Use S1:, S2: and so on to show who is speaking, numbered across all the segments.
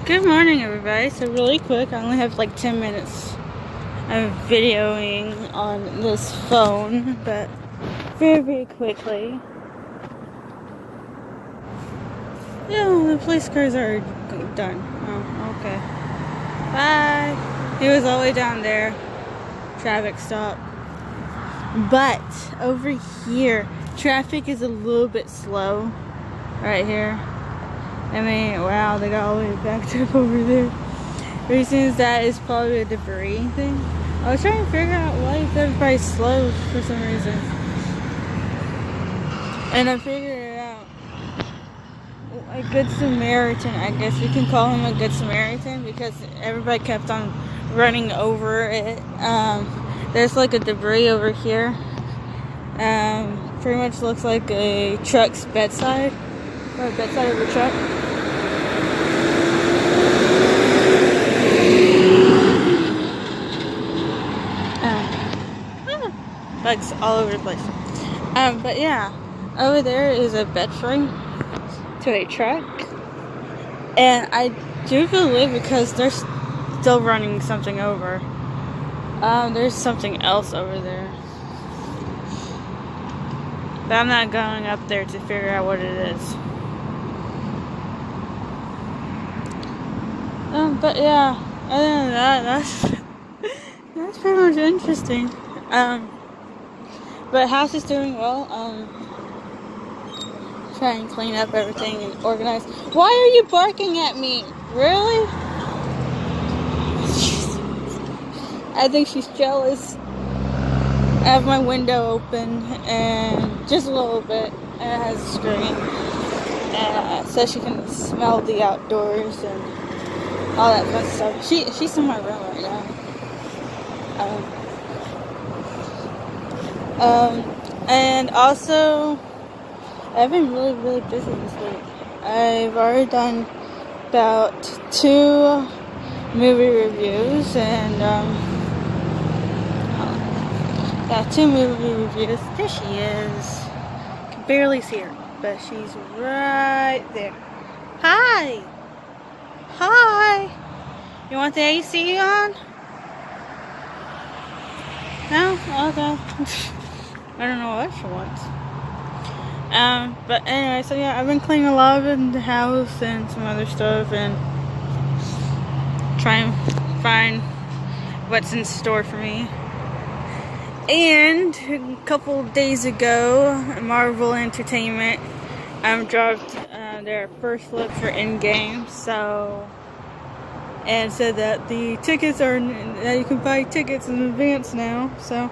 S1: Good morning, everybody. So really quick, I only have like 10 minutes of videoing on this phone, but very quickly. Yeah, the police cars are done. Oh, okay. Bye. He was all the way down there. Traffic stop. But over here, traffic is a little bit slow. Right here. I mean, wow, they got all the way backed up over there. Reasons that is probably a debris thing. I was trying to figure out why everybody's slow for some reason. And I figured it out. A good Samaritan, I guess we can call him a good Samaritan because everybody kept on running over it. There's like a debris over here. Pretty much looks like a truck's bedside. Or a bedside of a truck. Bugs all over the place. But yeah, over there is a bed frame to a truck, and I do believe because they're still running something over. There's something else over there, but I'm not going up there to figure out what it is. But yeah, other than that, that's pretty much interesting. But house is doing well. Trying and clean up everything and organize. Why are you barking at me? Really? I think she's jealous. I have my window open and just a little bit, and it has a screen, so she can smell the outdoors and all that fun stuff. She's in my room right now. And also, I've been really busy this week. I've already done about 2 movie reviews, and yeah, 2 movie reviews. There she is. Can barely see her, but she's right there. Hi. You want the AC on? No? Okay. I don't know what she wants. But anyway, so yeah, I've been cleaning a lot of the house and some other stuff and trying to find what's in store for me. And a couple days ago, Marvel Entertainment dropped their first look for Endgame, and said that the tickets that you can buy tickets in advance now. So,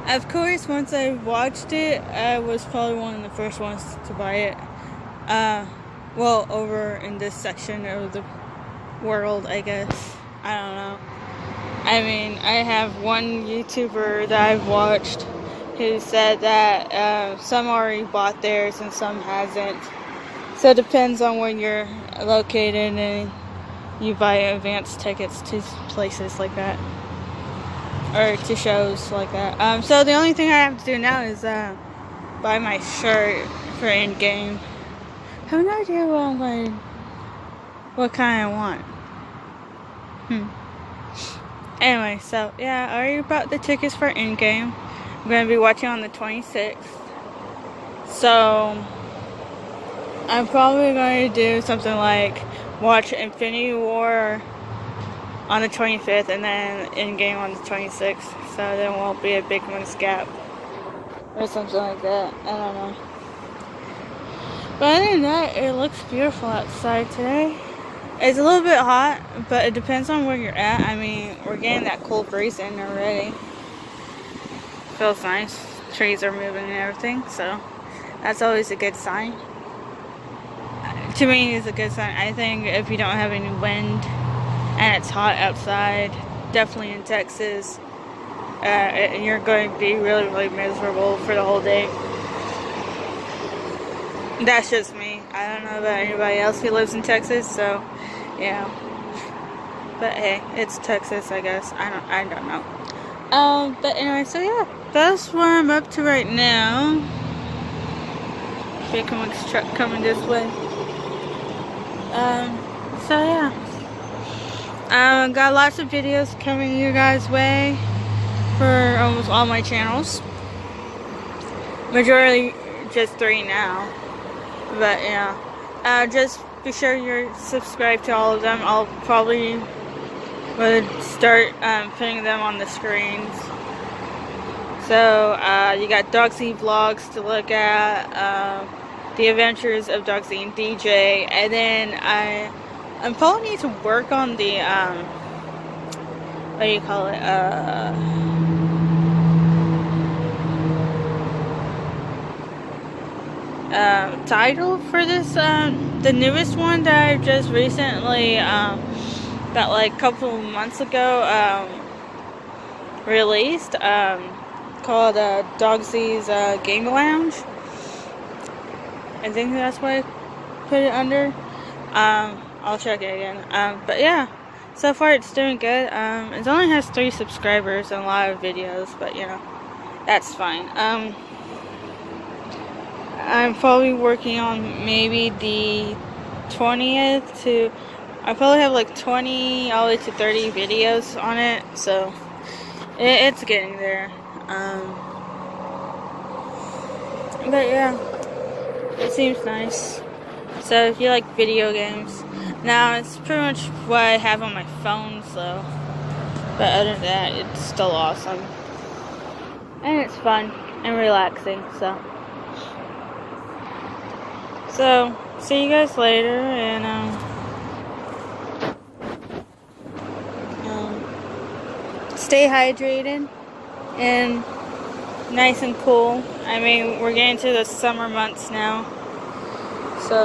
S1: of course, once I watched it, I was probably one of the first ones to buy it. Well, over in this section of the world, I guess. I don't know. I mean, I have one YouTuber that I've watched who said that some already bought theirs and some hasn't. So it depends on where you're located, and you buy advance tickets to places like that, or to shows like that. So the only thing I have to do now is buy my shirt for Endgame. I have no idea what kind I want. Anyway, so yeah, I already bought the tickets for Endgame. I'm gonna be watching on the 26th. So I'm probably going to do something like watch Infinity War on the 25th and then Endgame on the 26th. So there won't be a big month's gap or something like that. I don't know. But other than that, it looks beautiful outside today. It's a little bit hot, but it depends on where you're at. I mean, we're getting that cool breeze in already. Feels nice. Trees are moving and everything, so that's always a good sign. To me, it's a good sign. I think if you don't have any wind and it's hot outside, definitely in Texas, you're going to be really miserable for the whole day. That's just me. I don't know about anybody else who lives in Texas, so yeah. But hey, it's Texas, I guess. I don't know. But anyway, so yeah, that's what I'm up to right now. Big truck coming this way. So yeah. Got lots of videos coming your guys' way for almost all my channels. Majority just 3 now, but yeah. Just be sure you're subscribed to all of them. I'll probably would start putting them on the screens. So you got Dogsy Vlogs to look at, The Adventures of Dogsy and DJ, and then I probably need to work on the what do you call it? Title for this, the newest one that I've just recently, that like a couple months ago, released, called Dogsy's Game Lounge. I think that's what I put it under. I'll check it again. But yeah, so far it's doing good. It only has 3 subscribers and a lot of videos, but you know, that's fine. I'm probably working on maybe the 20th to, I probably have like 20 all the way to 30 videos on it, so it's getting there. But yeah, it seems nice. So if you like video games, now it's pretty much what I have on my phone, so, but other than that, it's still awesome. And it's fun and relaxing, so. So, see you guys later, and stay hydrated and nice and cool. I mean, we're getting to the summer months now, so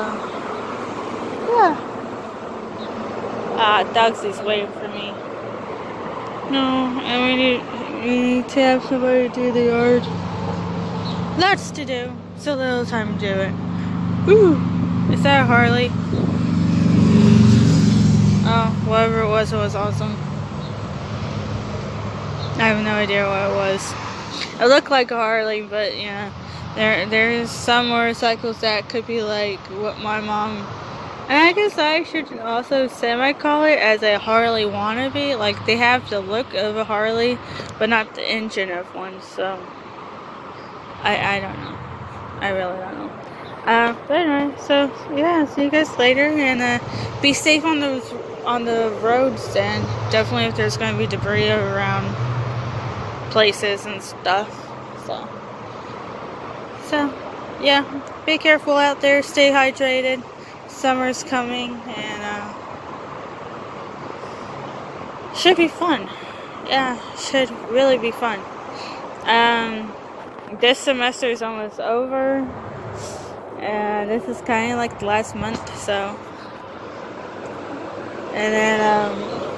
S1: yeah. Dogsy's waiting for me. No, and we need to have somebody do the yard. Lots to do, so little time to do it. Ooh, is that a Harley? Oh, whatever it was awesome. I have no idea what it was. It looked like a Harley, but yeah, there's some motorcycles that could be like what my mom, and I guess I should also semi-call it as a Harley wannabe. Like, they have the look of a Harley, but not the engine of one, so I don't know. I really don't know. But anyway, so yeah, see you guys later, and be safe on the roads, and definitely if there's going to be debris around places and stuff, so yeah, be careful out there, stay hydrated, summer's coming, and should be fun. Yeah, should really be fun. This semester is almost over, and this is kind of like the last month, so, and then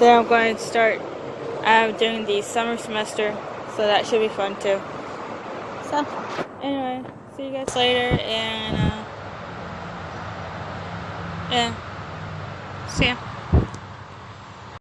S1: I'm going to start doing the summer semester, so that should be fun too. So anyway, see you guys later, and yeah, see ya.